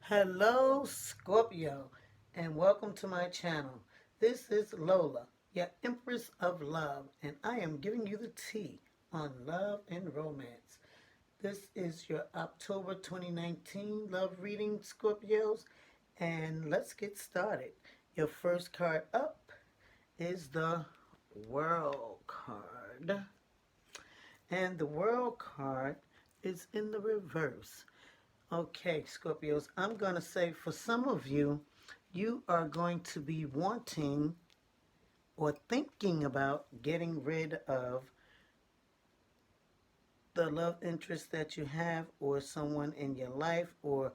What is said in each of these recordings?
Hello, Scorpio, and welcome to my channel. This is Lola, your Empress of Love, and I am giving you the tea on love and romance. This is your October 2019 love reading, Scorpios, and let's get started. Your first card up is the World card, and the World card is in the reverse. Okay, Scorpios, I'm going to say for some of you, you are going to be wanting or thinking about getting rid of the love interest that you have or someone in your life, or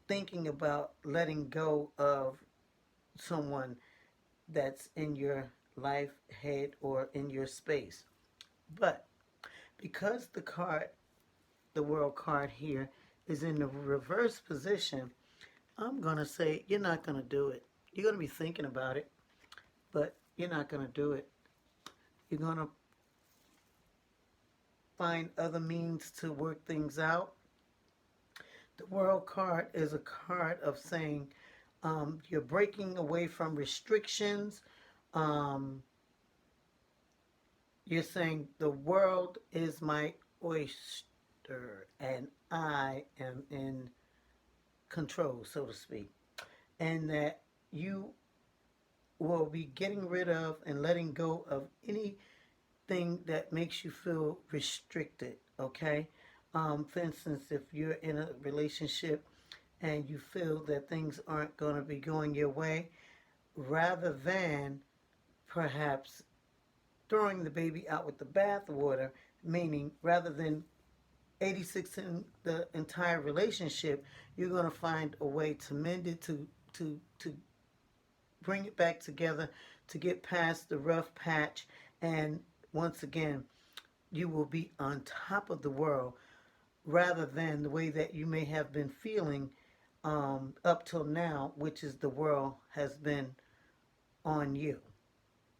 thinking about letting go of someone that's in your life, head, or in your space. But because the world card here, is in the reverse position, I'm going to say you're not going to do it. You're going to be thinking about it, but you're not going to do it. You're going to find other means to work things out. The World card is a card of saying you're breaking away from restrictions. Um, you're saying the world is my oyster and I am in control, so to speak. And that you will be getting rid of and letting go of anything that makes you feel restricted, okay? For instance, if you're in a relationship and you feel that things aren't going to be going your way, rather than perhaps throwing the baby out with the bathwater, meaning rather than 86 in the entire relationship, you're going to find a way to mend it, to bring it back together, to get past the rough patch, and once again, you will be on top of the world rather than the way that you may have been feeling up till now, which is the world has been on you,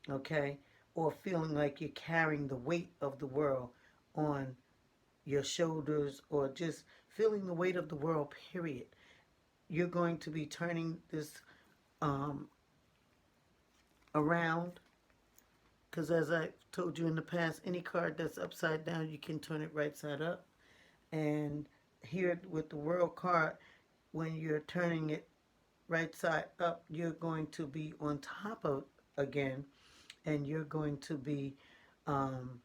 okay? Or feeling like you're carrying the weight of the world on your shoulders, or just feeling the weight of the world, period. You're going to be turning this um, around, because as I told you in the past, any card that's upside down, you can turn it right side up. And here with the World card, when you're turning it right side up, you're going to be on top of again, and you're going to be um,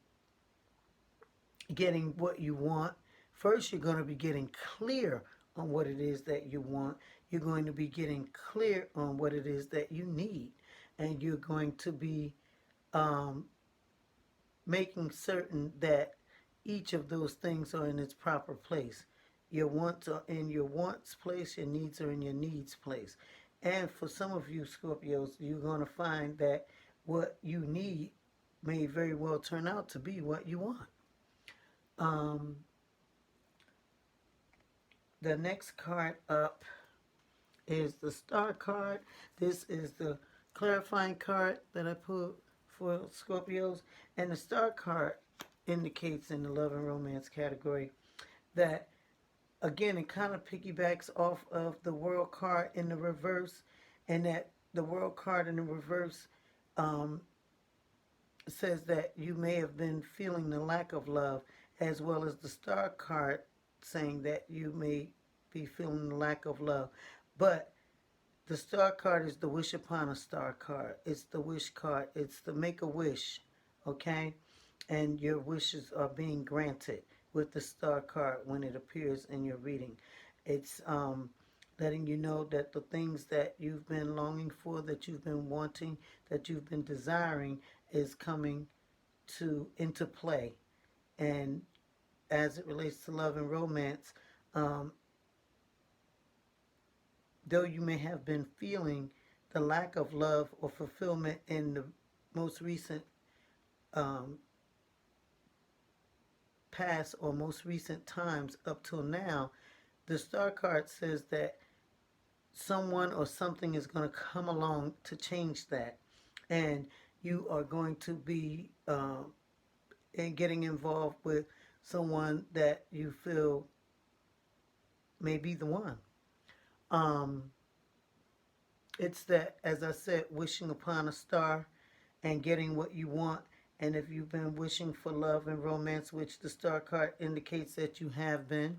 getting what you want. First, you're going to be getting clear on what it is that you want. You're going to be getting clear on what it is that you need. And you're going to be um, making certain that each of those things are in its proper place. Your wants are in your wants place, your needs are in your needs place. And for some of you Scorpios, you're going to find that what you need may very well turn out to be what you want. Um, the next card up is the Star card. This is the clarifying card that I put for Scorpios. And the Star card indicates in the love and romance category that, again, it kind of piggybacks off of the World card in the reverse, and that the World card in the reverse um, says that you may have been feeling the lack of love, as well as the Star card saying that you may be feeling the lack of love. But the Star card is the wish upon a star card. It's the wish card. It's the make a wish, okay? And your wishes are being granted with the Star card when it appears in your reading. It's letting you know that the things that you've been longing for, that you've been wanting, that you've been desiring, is coming to into play. And as it relates to love and romance, um, though you may have been feeling the lack of love or fulfillment in the most recent um, past, or most recent times up till now, the Star card says that someone or something is going to come along to change that. And you are going to be getting involved with someone that you feel may be the one. Um, it's that, as I said, wishing upon a star and getting what you want. And if you've been wishing for love and romance, which the star card indicates that you have been,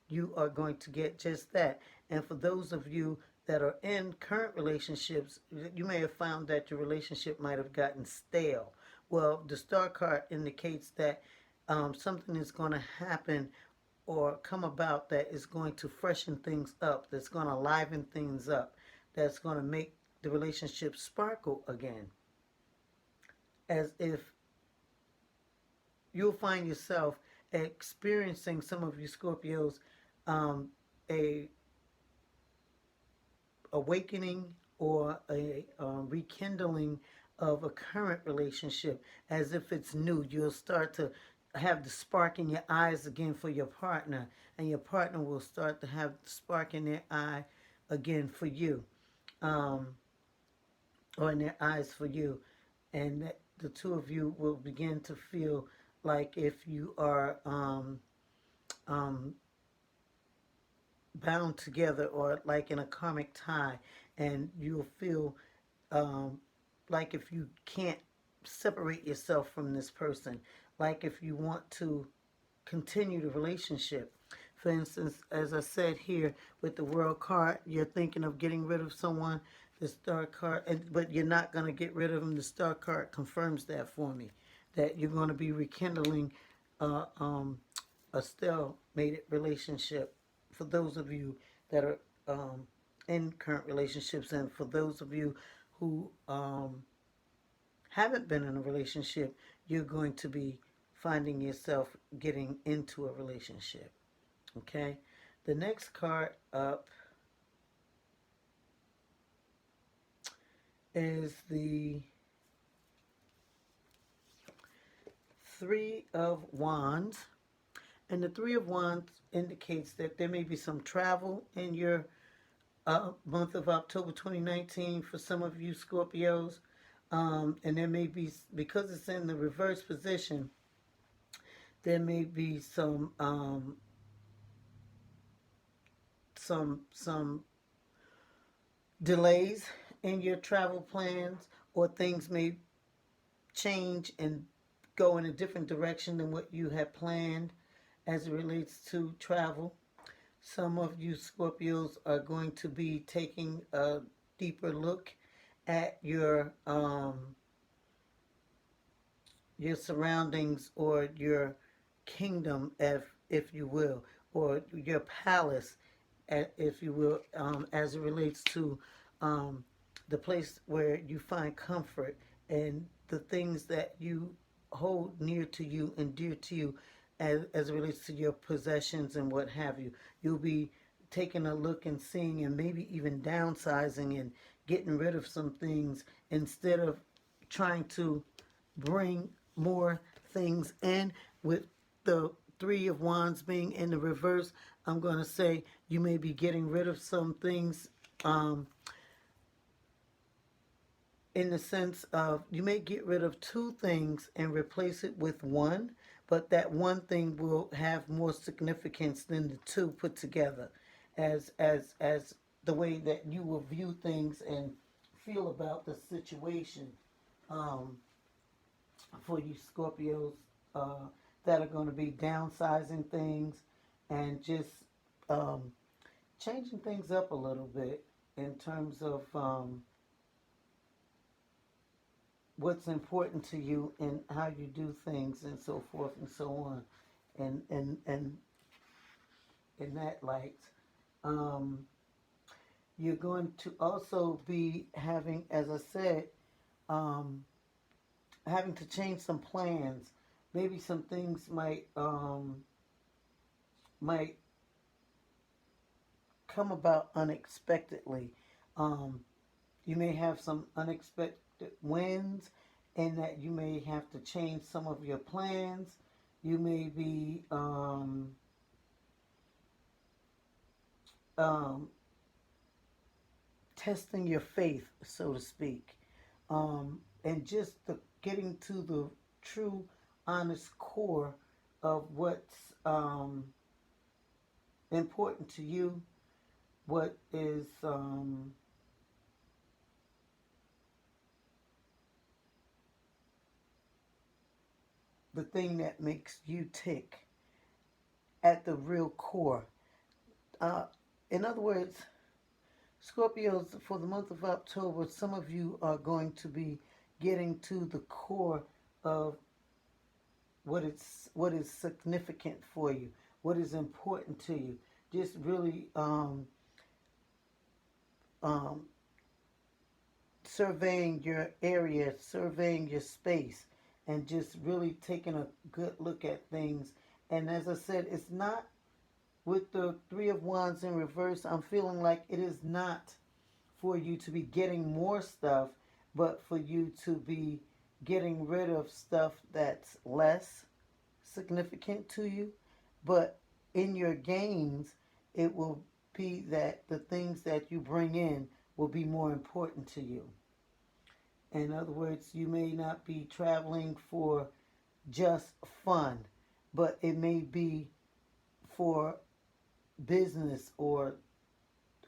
you are going to get just that. And for those of you that are in current relationships, you may have found that your relationship might have gotten stale. Well, the star card indicates that something is going to happen or come about that is going to freshen things up, that's going to liven things up, that's going to make the relationship sparkle again. As if you'll find yourself experiencing, some of you Scorpios, um, a awakening or a rekindling of a current relationship as if it's new. You'll start to have the spark in your eyes again for your partner, and your partner will start to have the spark in their eye again for you, um, or in their eyes for you. And that the two of you will begin to feel like if you are um, bound together or like in a karmic tie, and you'll feel um, like if you can't separate yourself from this person, like if you want to continue the relationship. For instance, as I said here with the World card, you're thinking of getting rid of someone, the Star card, but you're not going to get rid of them. The Star card confirms that for me, that you're going to be rekindling uh, um, a stalemated relationship. For those of you that are in current relationships, and for those of you who haven't been in a relationship, you're going to be finding yourself getting into a relationship. Okay? The next card up is the Three of Wands. And the Three of Wands indicates that there may be some travel in your month of October 2019 for some of you Scorpios. And there may be, because it's in the reverse position, there may be some delays in your travel plans, or things may change and go in a different direction than what you had planned as it relates to travel. Some of you Scorpios are going to be taking a deeper look at your surroundings, or your kingdom, if you will, or your palace, if you will, as it relates to um, the place where you find comfort and the things that you hold near to you and dear to you, as it relates to your possessions and what have you. You'll be taking a look and seeing, and maybe even downsizing and getting rid of some things, instead of trying to bring more things in. With the Three of Wands being in the reverse, I'm going to say you may be getting rid of some things, in the sense of you may get rid of two things and replace it with one, but that one thing will have more significance than the two put together, as the way that you will view things and feel about the situation. Um, for you Scorpios that are going to be downsizing things and just um, changing things up a little bit in terms of what's important to you and how you do things and so forth and so on. And in that light, um, you're going to also be having, as I said, um, having to change some plans. Maybe some things might come about unexpectedly. Um, you may have some unexpected wins, and that you may have to change some of your plans. You may be um, testing your faith, so to speak, and just getting to the true, honest core of what's important to you, what is the thing that makes you tick at the real core. Uh, in other words, Scorpios, for the month of October, some of you are going to be getting to the core of what is significant for you, what is important to you. Just really um, surveying your area, surveying your space, and just really taking a good look at things. And as I said, it's not with the Three of Wands in reverse. I'm feeling like it is not for you to be getting more stuff, but for you to be getting rid of stuff that's less significant to you. But in your gains, it will be that the things that you bring in will be more important to you. In other words, you may not be traveling for just fun, but it may be for business or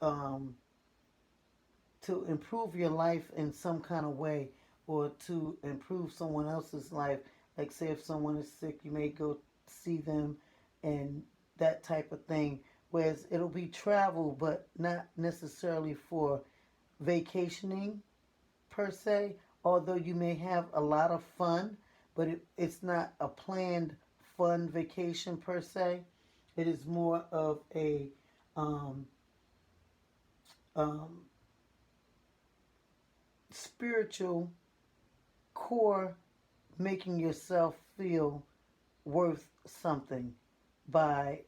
um, to improve your life in some kind of way or to improve someone else's life. Like, say, if someone is sick, you may go see them and that type of thing. Whereas it'll be travel, but not necessarily for vacationing per se, although you may have a lot of fun, but it's not a planned fun vacation per se. It is more of a um, um, spiritual core, making yourself feel worth something by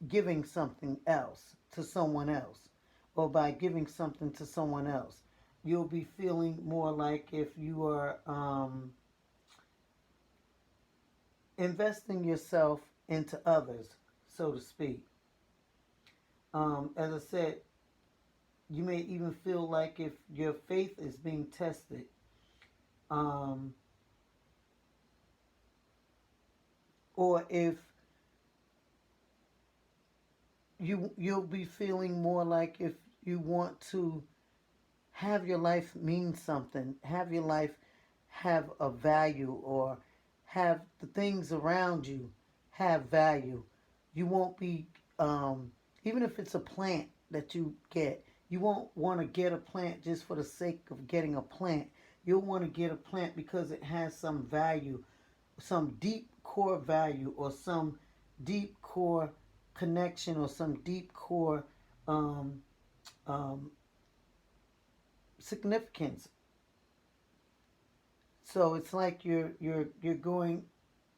giving something else to someone else or by giving something to someone else. You'll be feeling more like if you are investing yourself into others, so to speak. As I said, you may even feel like if your faith is being tested, um, or if you'll be feeling more like if you want to have your life mean something, have your life have a value, or have the things around you have value. You won't be, even if it's a plant that you get, you won't want to get a plant just for the sake of getting a plant. You'll want to get a plant because it has some value, some deep core value, or some deep core connection, or some deep core um, um, significance. So it's like you're going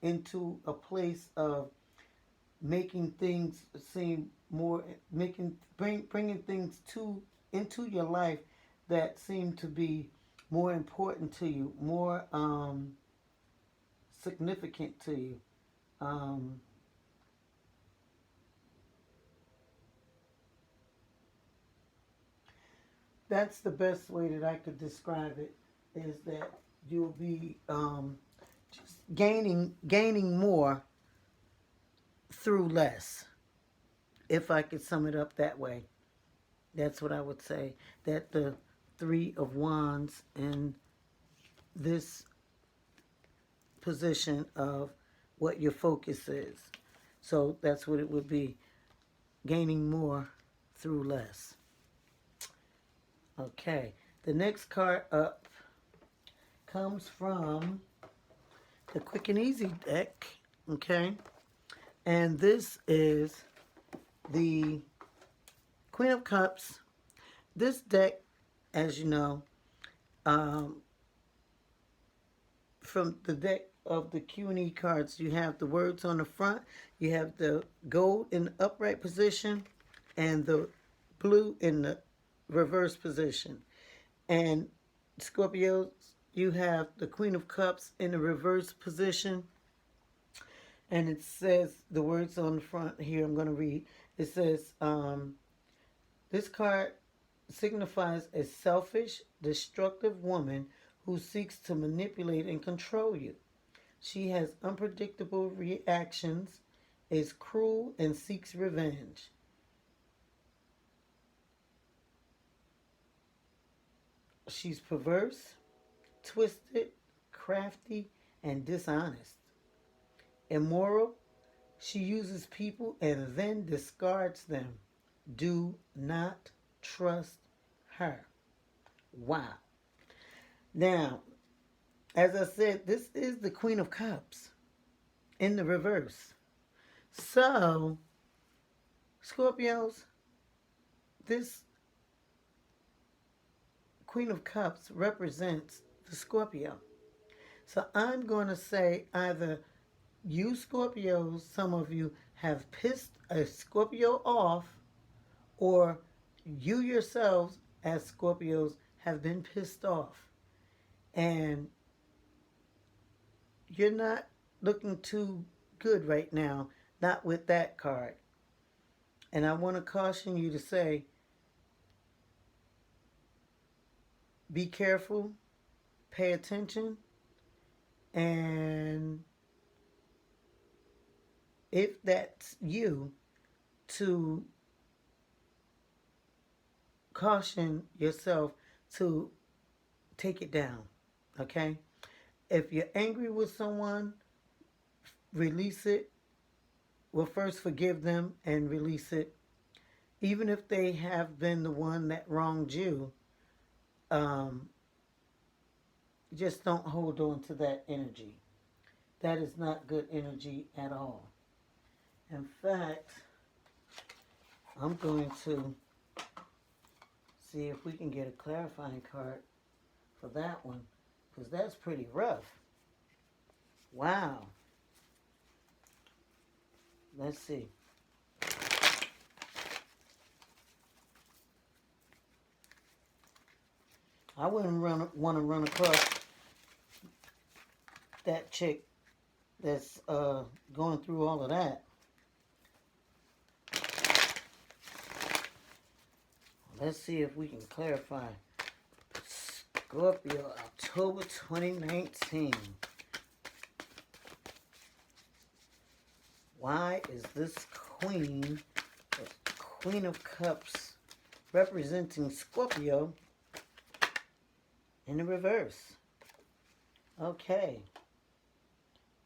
into a place of making things seem more, bringing things to into your life that seem to be more important to you, more significant to you. Um, that's the best way that I could describe it. Is that you'll be just gaining more through less. If I could sum it up that way, that's what I would say. That the Three of Wands in this position of what your focus is. So that's what it would be, gaining more through less. Okay, the next card up comes from the Quick and Easy deck. Okay, and this is the Queen of Cups. This deck, as you know, um, from the deck of the Q&E cards, you have the words on the front, you have the gold in the upright position, and the blue in the reverse position. And Scorpios, you have the Queen of Cups in the reverse position, and it says the words on the front here. I'm going to read. It says, this card signifies a selfish, destructive woman who seeks to manipulate and control you. She has unpredictable reactions, is cruel, and seeks revenge. She's perverse, twisted, crafty, and dishonest. Immoral, she uses people and then discards them. Do not trust her. Wow. Now, as I said, this is the Queen of Cups in the reverse. So, Scorpios, this Queen of Cups represents the Scorpio. So I'm going to say either you Scorpios, some of you have pissed a Scorpio off, or you yourselves as Scorpios have been pissed off. And you're not looking too good right now, not with that card. And I want to caution you to say, be careful, pay attention, and if that's you, to caution yourself to take it down, okay? If you're angry with someone, release it. Well, first forgive them and release it. Even if they have been the one that wronged you, um, just don't hold on to that energy. That is not good energy at all. In fact, I'm going to see if we can get a clarifying card for that one, because that's pretty rough. Wow. Let's see. I wouldn't want to run across that chick that's going through all of that. Let's see if we can clarify. Scorpio, October 2019. Why is this Queen, the Queen of Cups, representing Scorpio in the reverse? Okay.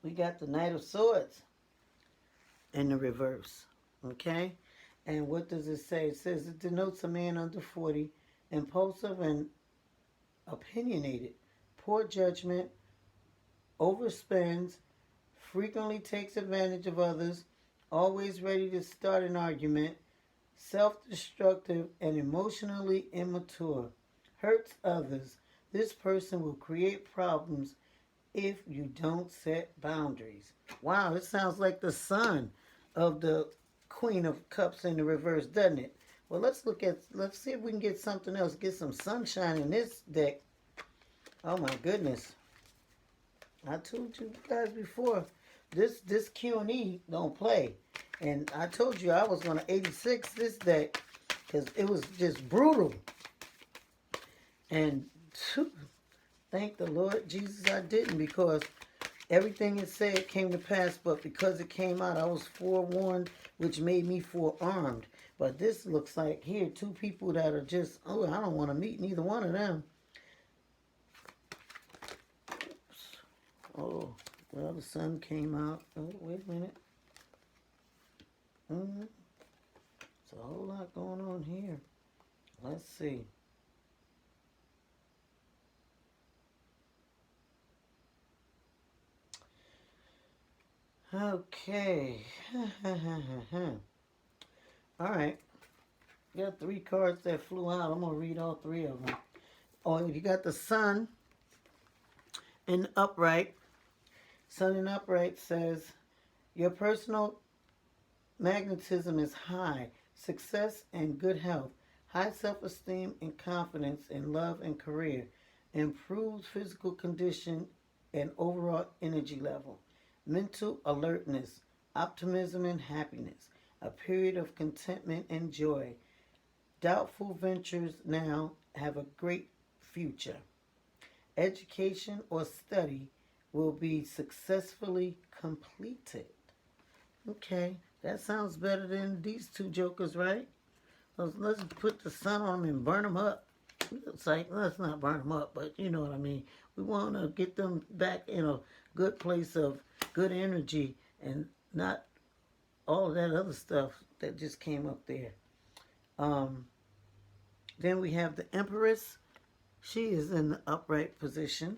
We got the Knight of Swords in the reverse. Okay? And what does it say? It says it denotes a man under 40, impulsive and opinionated, poor judgment, overspends, frequently takes advantage of others, always ready to start an argument, self-destructive and emotionally immature, hurts others. This person will create problems if you don't set boundaries. Wow, it sounds like the Sun of the Queen of Cups in the reverse, doesn't it? Well, let's see if we can get something else, get some sunshine in this deck. Oh my goodness. I told you guys before, this Q&E don't play. And I told you I was going to 86 this deck because it was just brutal. And thank the Lord Jesus I didn't, because everything it said came to pass, but because it came out, I was forewarned, which made me forearmed. But this looks like here, two people that are just, oh, I don't want to meet neither one of them. Oh, well, the sun came out. Oh, wait a minute. There's a whole lot going on here. Let's see. Okay. All right. You got 3 cards that flew out. I'm going to read all 3 of them. Oh, you got the Sun in upright. Sun in upright says, your personal magnetism is high. Success and good health. High self-esteem and confidence in love and career. Improved physical condition and overall energy level. Mental alertness. Optimism and happiness. A period of contentment and joy. Doubtful ventures now have a great future. Education or study will be successfully completed. Okay, that sounds better than these 2 jokers, right? Let's put the sun on them and burn them up. It's like, let's not burn them up, but you know what I mean. We want to get them back in a good place of good energy and not all of that other stuff that just came up there. Um, then we have the Empress. She is in the upright position.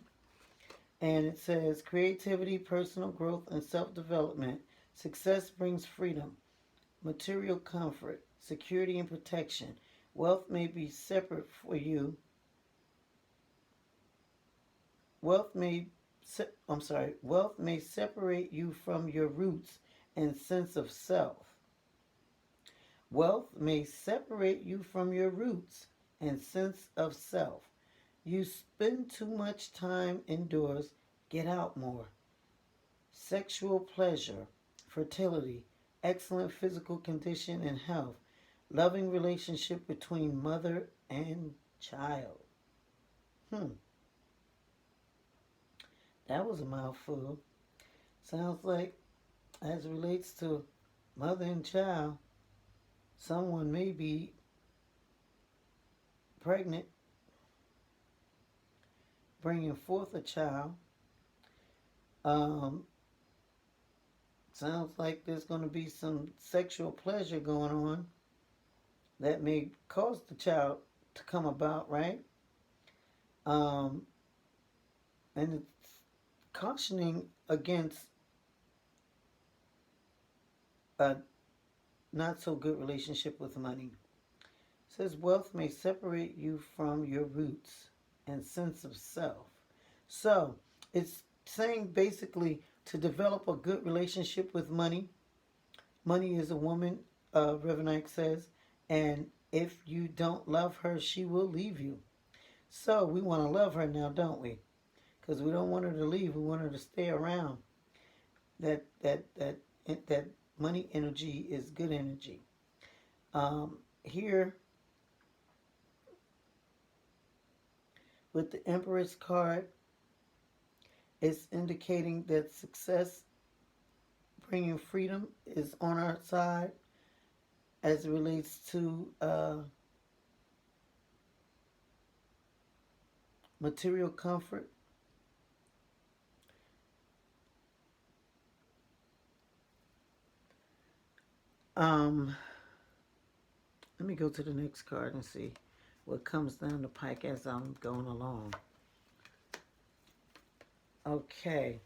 And it says creativity, personal growth, and self development. Success brings freedom, material comfort, security, and protection. Wealth may be separate for you. Wealth may, wealth may separate you from your roots and sense of self. Wealth may separate you from your roots and sense of self. You spend too much time indoors, get out more. Sexual pleasure, fertility, excellent physical condition and health, loving relationship between mother and child. Hmm, that was a mouthful. Sounds like, as it relates to mother and child, someone may be pregnant, bringing forth a child. Um, Sounds like there's going to be some sexual pleasure going on that may cause the child to come about, right? Um, and it's cautioning against a not so good relationship with money. It says wealth may separate you from your roots and sense of self. So it's saying basically to develop a good relationship with money. Money is a woman, Reverend Ike says, and if you don't love her, she will leave you. So we want to love her now, don't we? Because we don't want her to leave. We want her to stay around. That money energy is good energy. Here with the Empress card, it's indicating that success, bringing freedom, is on our side as it relates to material comfort. Um, Let me go to the next card and see what comes down the pike as I'm going along. Okay.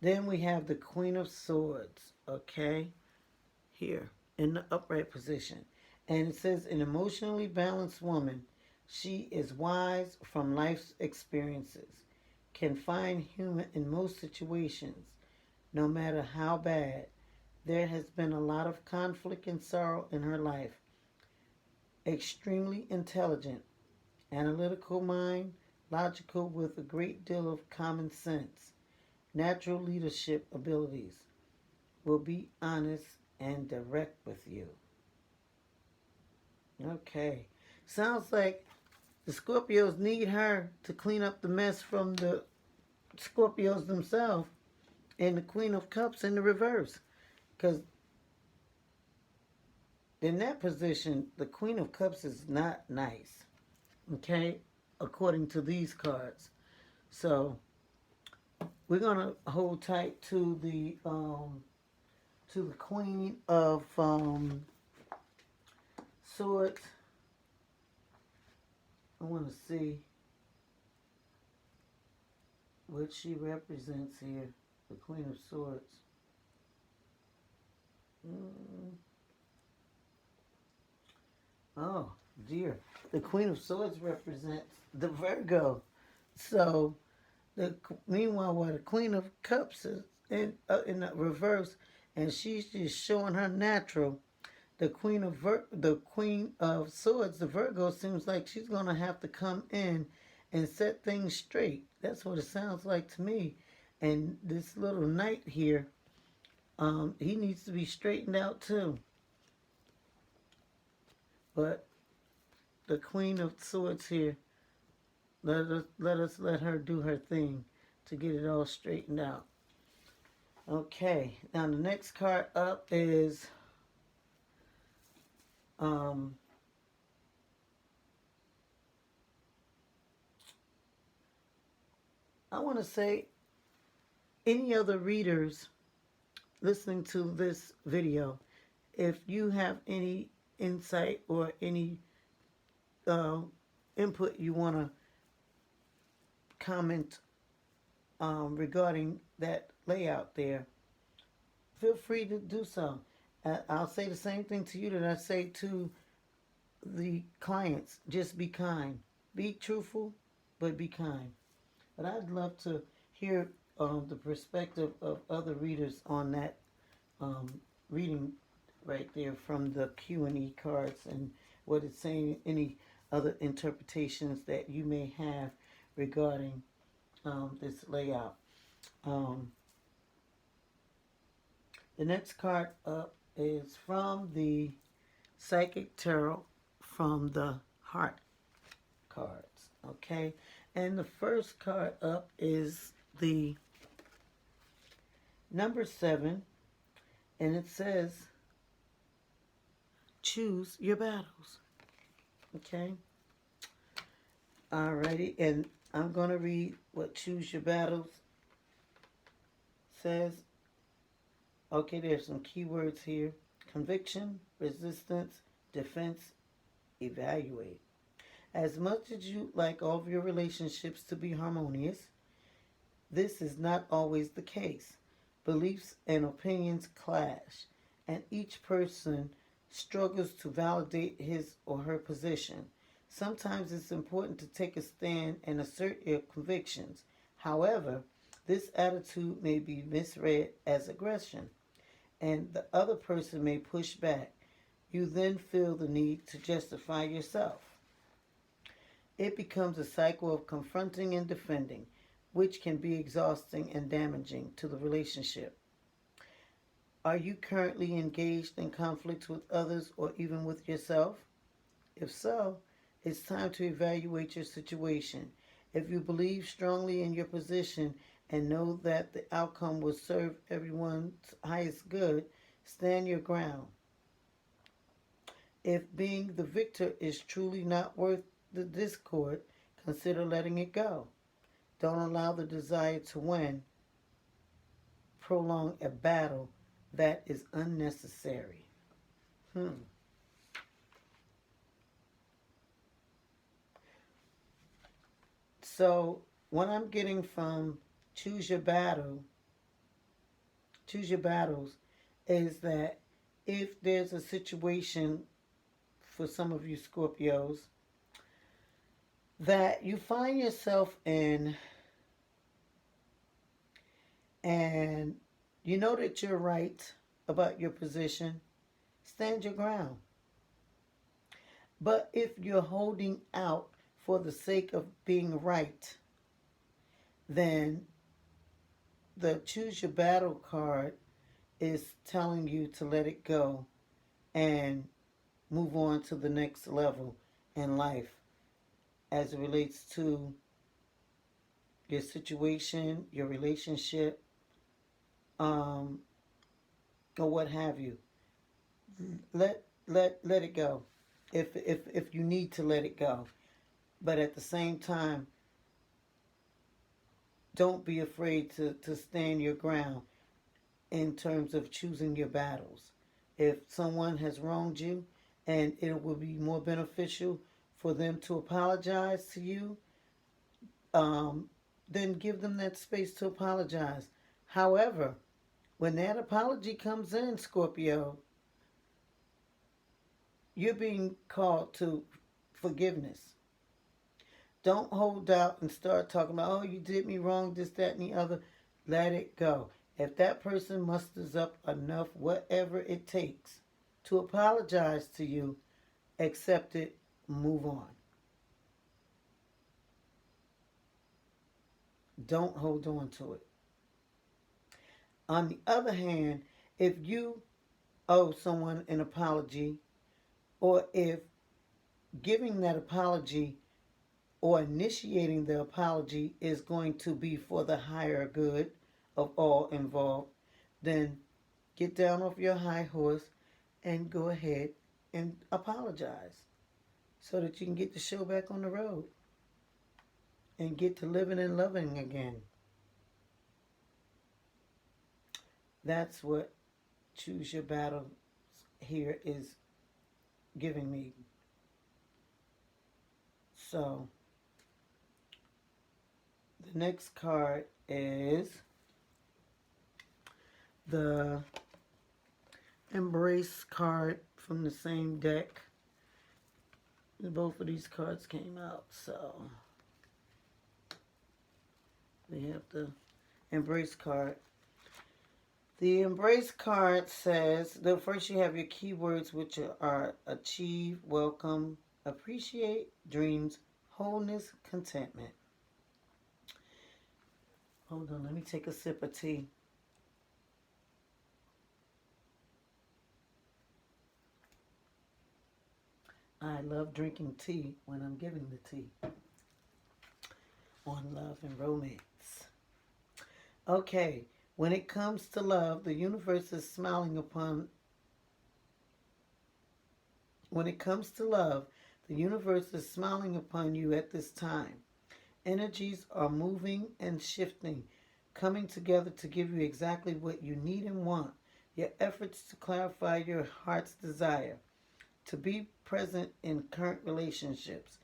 Then we have the Queen of Swords. Okay. Here in the upright position. And it says, an emotionally balanced woman. She is wise from life's experiences, can find humor in most situations, no matter how bad. There has been a lot of conflict and sorrow in her life. Extremely intelligent, analytical mind, logical with a great deal of common sense, natural leadership abilities, will be honest and direct with you. Okay. Sounds like the Scorpios need her to clean up the mess from the Scorpios themselves and the Queen of Cups in the reverse. Because in that position, the Queen of Cups is not nice. Okay? According to these cards. So we're gonna hold tight to the Queen of Swords. I want to see what she represents here. The Queen of Swords. Mm. Oh dear, the Queen of Swords represents the Virgo. So meanwhile, while the Queen of Cups is in the reverse, and she's just showing her natural. The Queen of Swords, the Virgo, seems like she's gonna have to come in and set things straight. That's what it sounds like to me. And this little knight here, he needs to be straightened out too. But the Queen of Swords here, let her do her thing to get it all straightened out. Okay, now the next card up is um, I want to say, any other readers listening to this video, if you have any insight or any uh, input you want to comment regarding that layout there, feel free to do so. I'll say the same thing to you that I say to the clients. Just be kind. Be truthful, but be kind. But I'd love to hear the perspective of other readers on that um, reading right there from the Q&E cards and what it's saying, any other interpretations that you may have regarding this layout. Um, the next card up is from the Psychic Tarot from the Heart cards. Okay, and the first card up is the number 7, and it says choose your battles. Okay, alrighty, and I'm going to read what choose your battles says. Okay, there's some keywords here: conviction, resistance, defense, evaluate. As much as you like all of your relationships to be harmonious, this is not always the case. Beliefs and opinions clash, and each person struggles to validate his or her position. Sometimes it's important to take a stand and assert your convictions. However, this attitude may be misread as aggression, and the other person may push back. You then feel the need to justify yourself. It becomes a cycle of confronting and defending, which can be exhausting and damaging to the relationship. Are you currently engaged in conflict with others or even with yourself? If so, it's time to evaluate your situation. If you believe strongly in your position and know that the outcome will serve everyone's highest good, stand your ground. If being the victor is truly not worth the discord, consider letting it go. Don't allow the desire to win prolong a battle that is unnecessary. So what I'm getting from choose your battles, is that if there's a situation for some of you Scorpios that you find yourself in, and you know that you're right about your position, stand your ground. But if you're holding out for the sake of being right, then the choose your battle card is telling you to let it go and move on to the next level in life as it relates to your situation, your relationship, or what have you. Let it go if you need to let it go. But at the same time, don't be afraid to stand your ground in terms of choosing your battles. If someone has wronged you and it will be more beneficial for them to apologize to you, then give them that space to apologize. However, when that apology comes in, Scorpio, you're being called to forgiveness. Don't hold out and start talking about, oh, you did me wrong, this, that, and the other. Let it go. If that person musters up enough, whatever it takes, to apologize to you, accept it, move on. Don't hold on to it. On the other hand, if you owe someone an apology, or if giving that apology or initiating the apology is going to be for the higher good of all involved, then get down off your high horse and go ahead and apologize so that you can get the show back on the road. and get to living and loving again. That's what Choose Your Battle here is giving me. So the next card is the Empress card from the same deck. Both of these cards came out, so we have the Empress card. The Empress card says that first you have your keywords, which are achieve, welcome, appreciate, dreams, wholeness, contentment. Hold on, let me take a sip of tea. I love drinking tea when I'm giving the tea on love and romance. Okay, when it comes to love, the universe is smiling upon. When it comes to love, the universe is smiling upon you at this time. Energies are moving and shifting, coming together to give you exactly what you need and want. Your efforts to clarify your heart's desire, to be present in current relationships,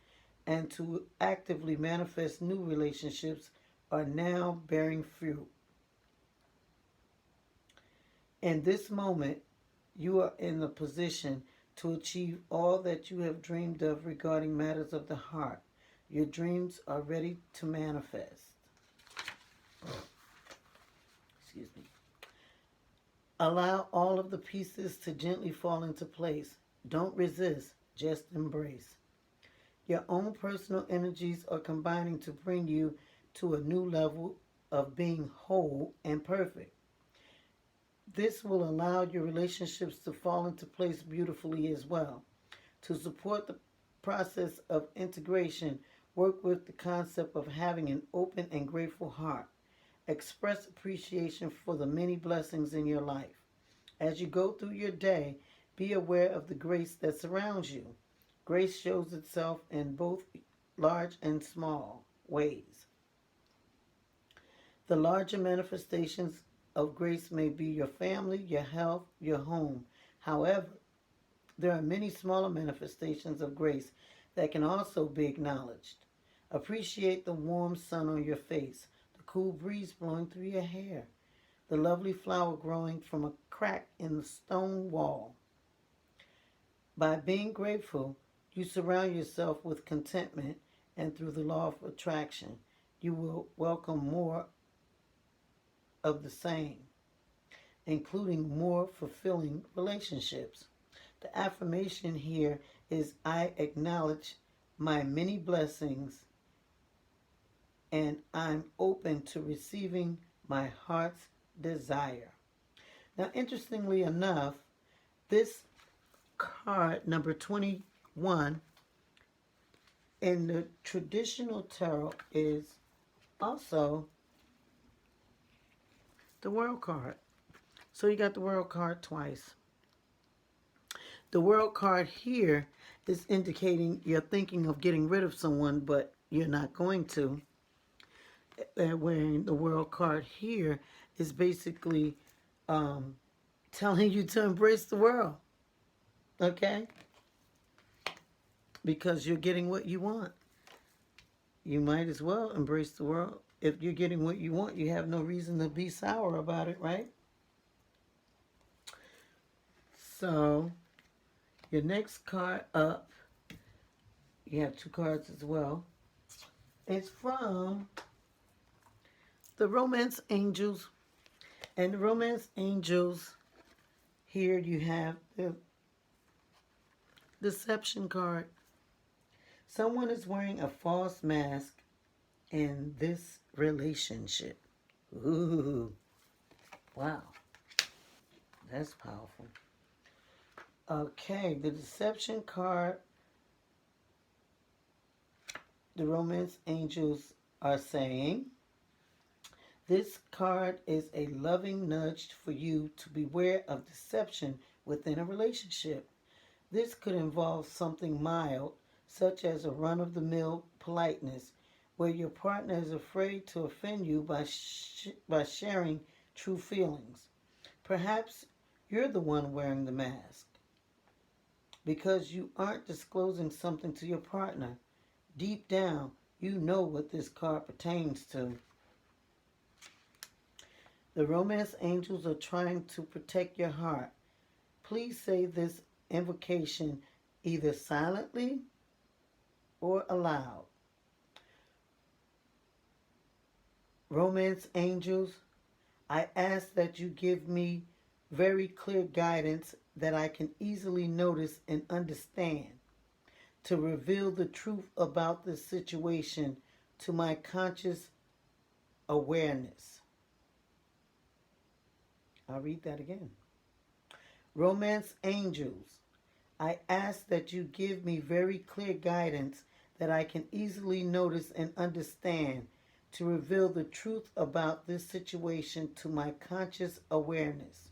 and to actively manifest new relationships are now bearing fruit. In this moment, you are in the position to achieve all that you have dreamed of regarding matters of the heart. Your dreams are ready to manifest. Excuse me. Allow all of the pieces to gently fall into place. Don't resist, just embrace. Your own personal energies are combining to bring you to a new level of being whole and perfect. This will allow your relationships to fall into place beautifully as well. To support the process of integration, work with the concept of having an open and grateful heart. Express appreciation for the many blessings in your life. As you go through your day, be aware of the grace that surrounds you. Grace shows itself in both large and small ways. The larger manifestations of grace may be your family, your health, your home. However, there are many smaller manifestations of grace that can also be acknowledged. Appreciate the warm sun on your face, the cool breeze blowing through your hair, the lovely flower growing from a crack in the stone wall. By being grateful, you surround yourself with contentment, and through the law of attraction, you will welcome more of the same, including more fulfilling relationships. The affirmation here is I acknowledge my many blessings and I'm open to receiving my heart's desire. Now, interestingly enough, this card, number 21, in the traditional tarot is also the World card. So you got the World card twice. The World card here is indicating you're thinking of getting rid of someone, but you're not going to. Wearing the World card here is basically telling you to embrace the world, okay? Because you're getting what you want. You might as well embrace the world. If you're getting what you want, you have no reason to be sour about it, right? So, your next card up, you have two cards as well. It's from the Romance Angels. And the Romance Angels, here you have the Deception card. Someone is wearing a false mask in this relationship. Ooh, wow, that's powerful. Okay, the Deception card, the Romance Angels are saying, this card is a loving nudge for you to beware of deception within a relationship. This could involve something mild, such as a run-of-the-mill politeness, where your partner is afraid to offend you by sharing true feelings. Perhaps you're the one wearing the mask because you aren't disclosing something to your partner. Deep down, you know what this card pertains to. The romance angels are trying to protect your heart. Please say this invocation either silently or aloud. Romance angels, I ask that you give me very clear guidance that I can easily notice and understand, to reveal the truth about this situation to my conscious awareness. I'll read that again. Romance angels, I ask that you give me very clear guidance that I can easily notice and understand, to reveal the truth about this situation to my conscious awareness.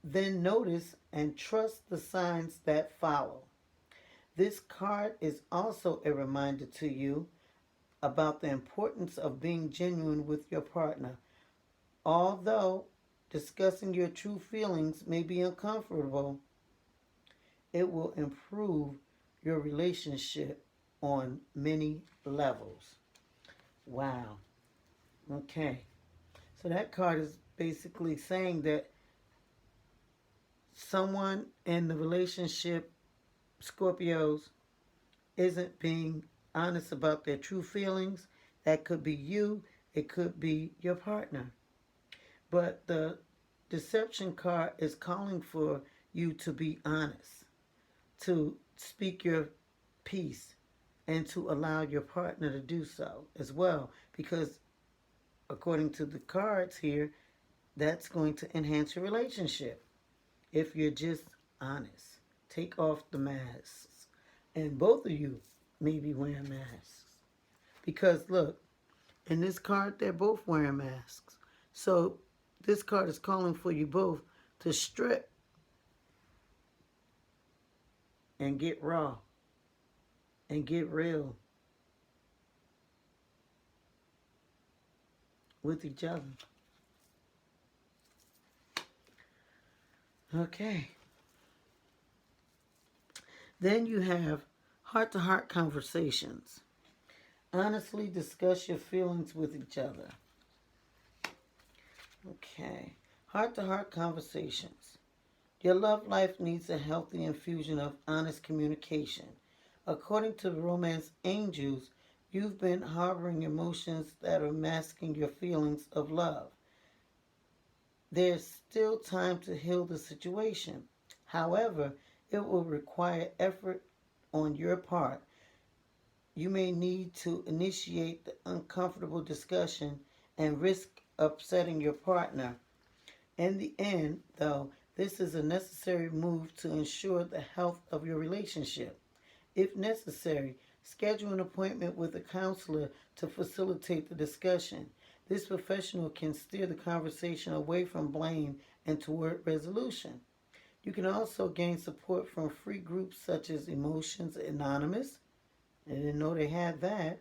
Then notice and trust the signs that follow. This card is also a reminder to you about the importance of being genuine with your partner. Although discussing your true feelings may be uncomfortable, it will improve your relationship on many levels. Wow. Okay. So that card is basically saying that someone in the relationship, Scorpios, isn't being honest about their true feelings. That could be you, it could be your partner. But the deception card is calling for you to be honest, to speak your piece, and to allow your partner to do so as well. Because according to the cards here, that's going to enhance your relationship if you're just honest. Take off the masks. And both of you may be wearing masks. Because look, in this card, they're both wearing masks. So this card is calling for you both to strip and get raw and get real with each other. Okay. Then you have heart-to-heart conversations. Honestly discuss your feelings with each other. Okay. Heart-to-heart conversations. Your love life needs a healthy infusion of honest communication. According to the romance angels, you've been harboring emotions that are masking your feelings of love. There's still time to heal the situation. However, it will require effort on your part. You may need to initiate the uncomfortable discussion and risk upsetting your partner. In the end, though, this is a necessary move to ensure the health of your relationship. If necessary, schedule an appointment with a counselor to facilitate the discussion. This professional can steer the conversation away from blame and toward resolution. You can also gain support from free groups such as Emotions Anonymous. I didn't know they had that.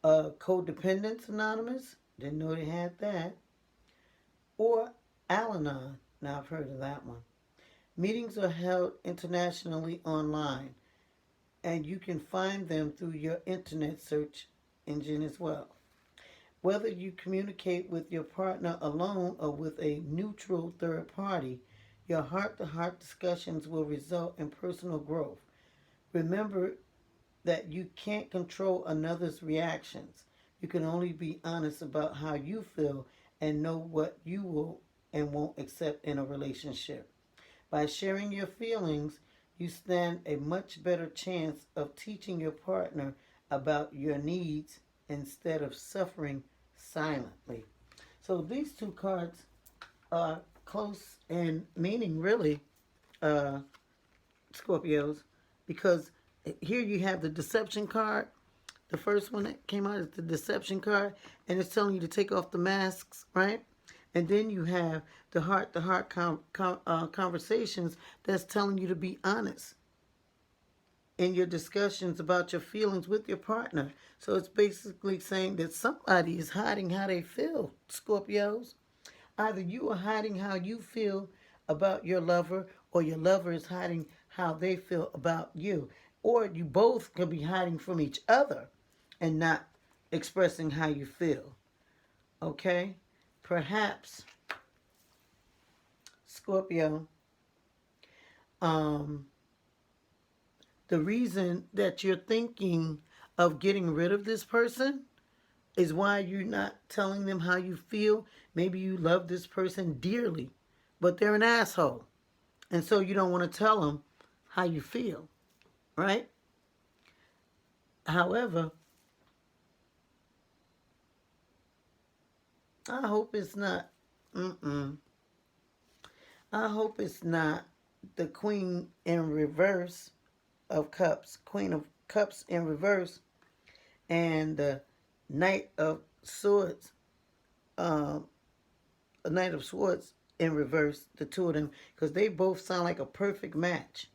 Codependence Anonymous. Didn't know they had that. Or Al-Anon. Now I've heard of that one. Meetings are held internationally online, and you can find them through your internet search engine as well. Whether you communicate with your partner alone or with a neutral third party, your heart-to-heart discussions will result in personal growth. Remember that you can't control another's reactions. You can only be honest about how you feel and know what you will and won't accept in a relationship. By sharing your feelings, you stand a much better chance of teaching your partner about your needs instead of suffering silently. So these two cards are close in meaning, really, uh, Scorpios, because here you have the deception card. The first one that came out is the deception card, and it's telling you to take off the masks, right? And then you have the heart-to-heart conversations that's telling you to be honest in your discussions about your feelings with your partner. So it's basically saying that somebody is hiding how they feel, Scorpios. Either you are hiding how you feel about your lover, or your lover is hiding how they feel about you. Or you both could be hiding from each other and not expressing how you feel. Okay? Perhaps, Scorpio, um, the reason that you're thinking of getting rid of this person is why you're not telling them how you feel. Maybe you love this person dearly, but they're an asshole. And so you don't want to tell them how you feel, right? However, I hope it's not, mm-mm. I hope it's not the Queen in reverse of Cups, Queen of Cups in reverse, and the Knight of Swords, um, a Knight of Swords in reverse, the two of them, because they both sound like a perfect match.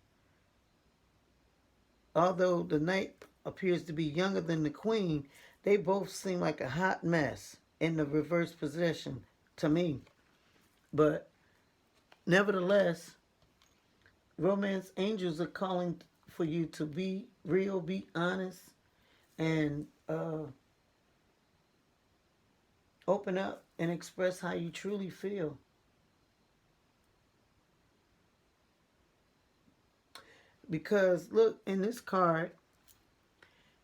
Although the Knight appears to be younger than the Queen, they both seem like a hot mess in the reverse position to me. But nevertheless, romance angels are calling for you to be real, be honest, and open up and express how you truly feel. Because look, in this card,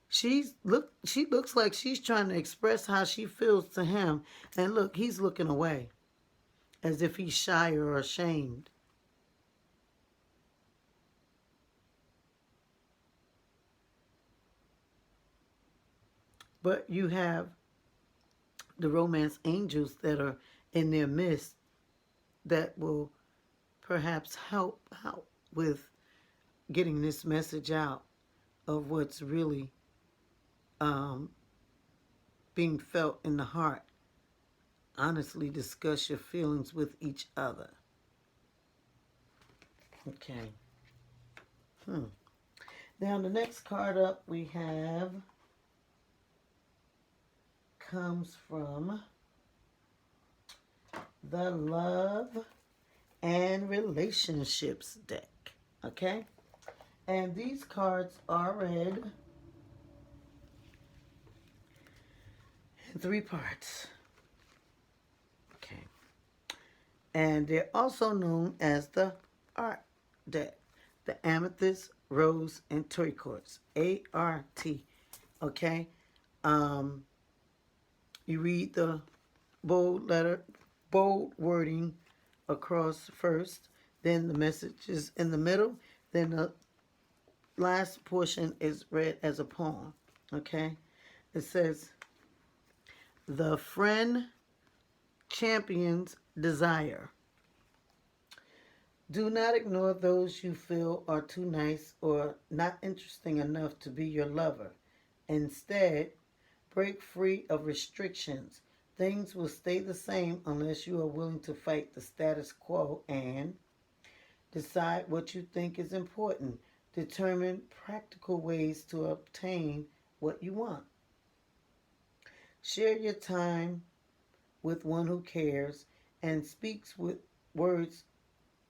she looks like she's trying to express how she feels to him, and look, he's looking away as if he's shy or ashamed. But you have the romance angels that are in their midst that will perhaps help out with getting this message out of what's really um, being felt in the heart. Honestly discuss your feelings with each other. Okay. Now the next card up we have comes from the Love and Relationships deck. Okay? And these cards are read in three parts. Okay. And they're also known as the Art deck. The Amethyst, Rose, and Turquoise. A-R-T. Okay? Um, you read the bold wording across first, then the messages in the middle, then the last portion is read as a poem. Okay? It says, the friend champions desire. Do not ignore those you feel are too nice or not interesting enough to be your lover. Instead, break free of restrictions. Things will stay the same unless you are willing to fight the status quo and decide what you think is important. Determine practical ways to obtain what you want. Share your time with one who cares and speaks with words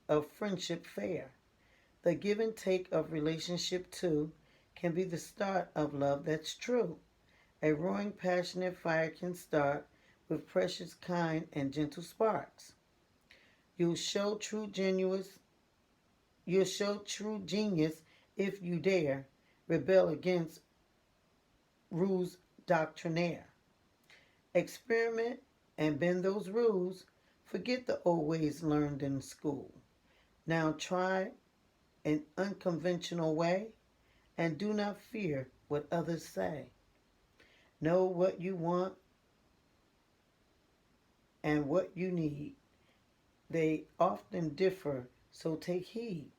of friendship fair. The give and take of relationship two can be the start of love that's true. A roaring passionate fire can start with precious kind and gentle sparks. You'll show true genius you'll show true genius if you dare rebel against rules doctrinaire. Experiment and bend those rules. Forget the old ways learned in school. Now try an unconventional way and do not fear what others say. Know what you want and what you need. They often differ, so take heed.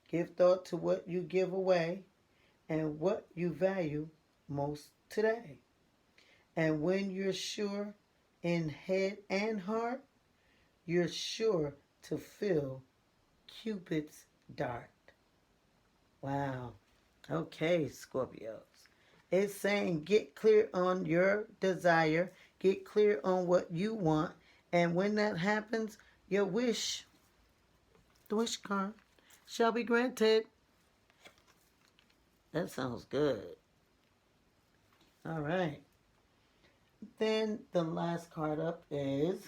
Give thought to what you give away and what you value most today. And when you're sure in head and heart, you're sure to feel Cupid's dart. Wow. Okay, Scorpios. It's saying get clear on your desire, get clear on what you want, and when that happens, your wish, the wish card, shall be granted. That sounds good. All right. Then the last card up is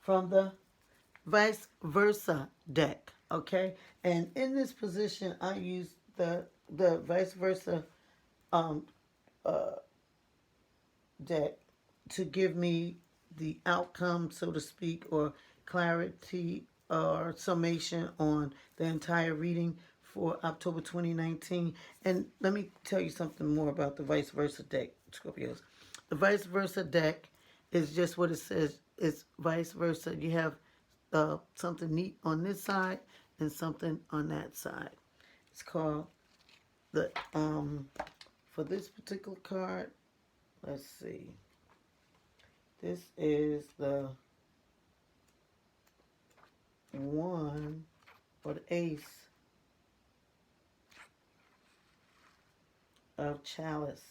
from the vice versa deck. Okay, and in this position, I use the vice versa um, uh, deck to give me the outcome, so to speak, or clarity or summation on the entire reading for October 2019. And let me tell you something more about the vice versa deck, Scorpios. The vice versa deck is just what it says. It's vice versa. You have something neat on this side and something on that side. It's called the for this particular card. Let's see. This is the one or the ace of chalice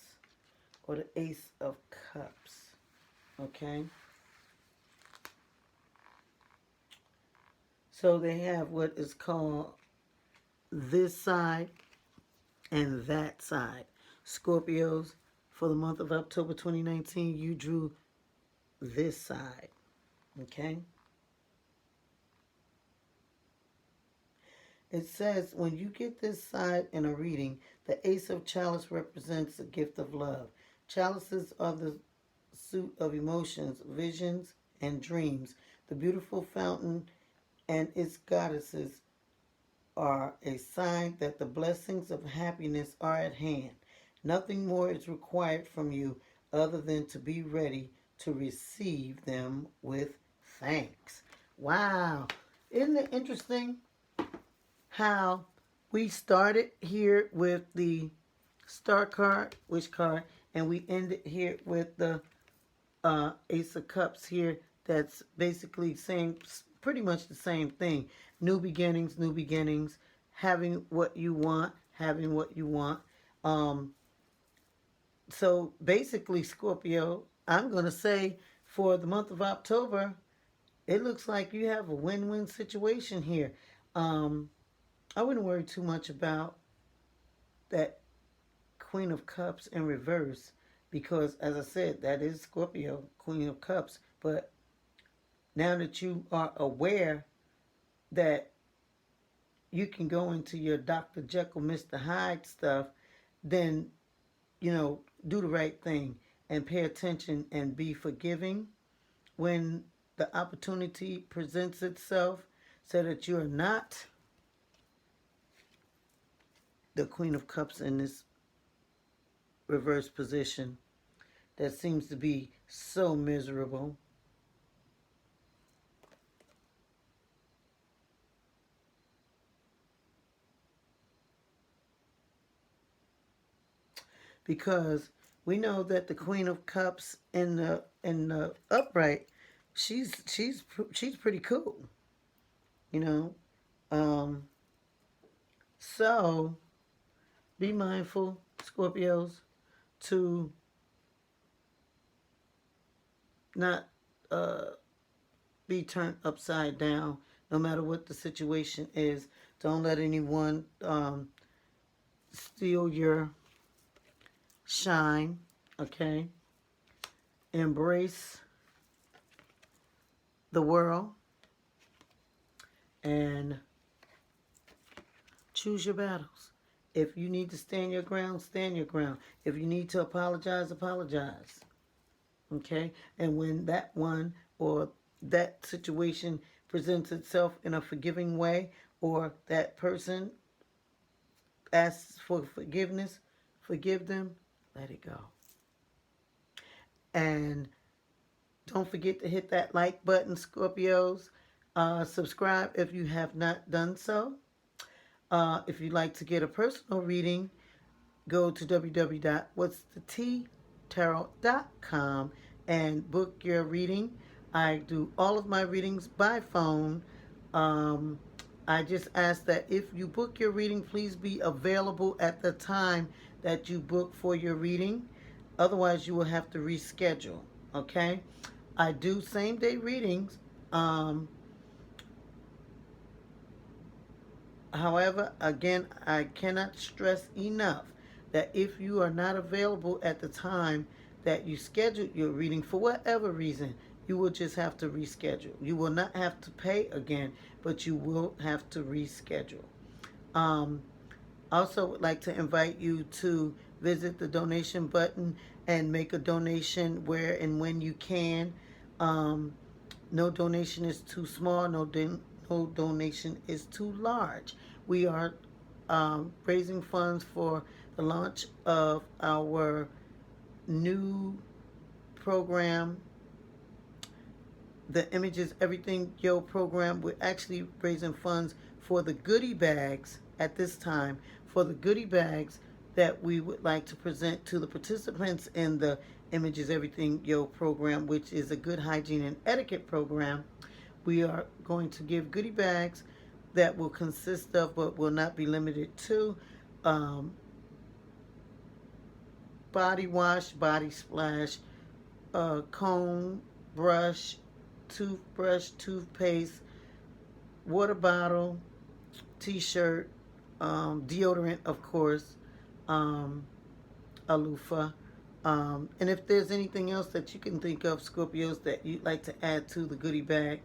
or the ace of cups. Okay. So they have what is called this side and that side. Scorpios, for the month of October 2019, you drew this side. Okay. It says when you get this side in a reading, the Ace of Chalice represents the gift of love. Chalices are the suit of emotions, visions, and dreams. The beautiful fountain and its goddesses are a sign that the blessings of happiness are at hand. Nothing more is required from you other than to be ready to receive them with thanks. Wow. Isn't it interesting how we started here with the star card, wish card, and we ended here with the Ace of Cups here? That's basically saying pretty much the same thing. New beginnings, having what you want, having what you want. Um, so basically, Scorpio, I'm going to say for the month of October, it looks like you have a win-win situation here. Um, I wouldn't worry too much about that Queen of Cups in reverse because, as I said, that is Scorpio, Queen of Cups. But now that you are aware that you can go into your Dr. Jekyll, Mr. Hyde stuff, then, do the right thing and pay attention and be forgiving when the opportunity presents itself so that you are not the Queen of Cups in this reverse position that seems to be so miserable. Because we know that the Queen of Cups in the upright, she's pretty cool, you know. Um, so be mindful, Scorpios, to not uh, be turned upside down, no matter what the situation is. Don't let anyone steal your shine. Okay, embrace the world and choose your battles. If you need to stand your ground, stand your ground. If you need to apologize, apologize. Okay? And when that one or that situation presents itself in a forgiving way, or that person asks for forgiveness, forgive them, let it go. And don't forget to hit that like button, Scorpios. Subscribe if you have not done so. If you'd like to get a personal reading, go to www.whatsthettarot.com and book your reading. I do all of my readings by phone. Um, I just ask that if you book your reading, please be available at the time that you book for your reading. Otherwise, you will have to reschedule. Okay? I do same day readings. Um, However, again, I cannot stress enough that if you are not available at the time that you scheduled your reading for whatever reason, you will just have to reschedule. You will not have to pay again, but you will have to reschedule. Um, also, would like to invite you to visit the donation button and make a donation where and when you can. Um, no donation is too small. No donation is too large. We are raising funds for the launch of our new program, the Images Everything Yo program. We're actually raising funds for the goodie bags at this time, for the goodie bags that we would like to present to the participants in the Images Everything Yo program, which is a good hygiene and etiquette program. We are going to give goodie bags that will consist of, but will not be limited to, um, body wash, body splash, comb, brush, toothbrush, toothpaste, water bottle, t-shirt, deodorant, of course, um, a loofah. And if there's anything else that you can think of, Scorpios, that you'd like to add to the goodie bag,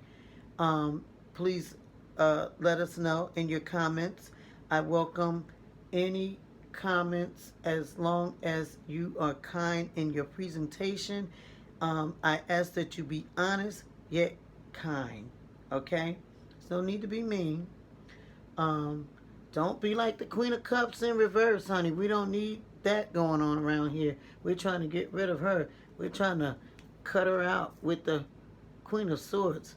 please let us know in your comments. I welcome any comments as long as you are kind in your presentation. I ask that you be honest yet kind. Okay? There's no need to be mean. Um, don't be like the Queen of Cups in reverse, honey. We don't need that going on around here. We're trying to get rid of her. We're trying to cut her out with the Queen of Swords,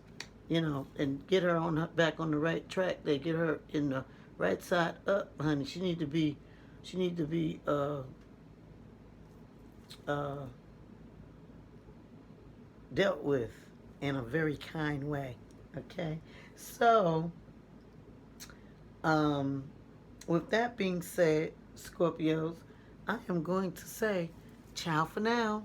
and get her on back on the right track. They get her in the right side up, honey. She need to be uh, dealt with in a very kind way. Okay, so um, with that being said, Scorpios, I am going to say ciao for now.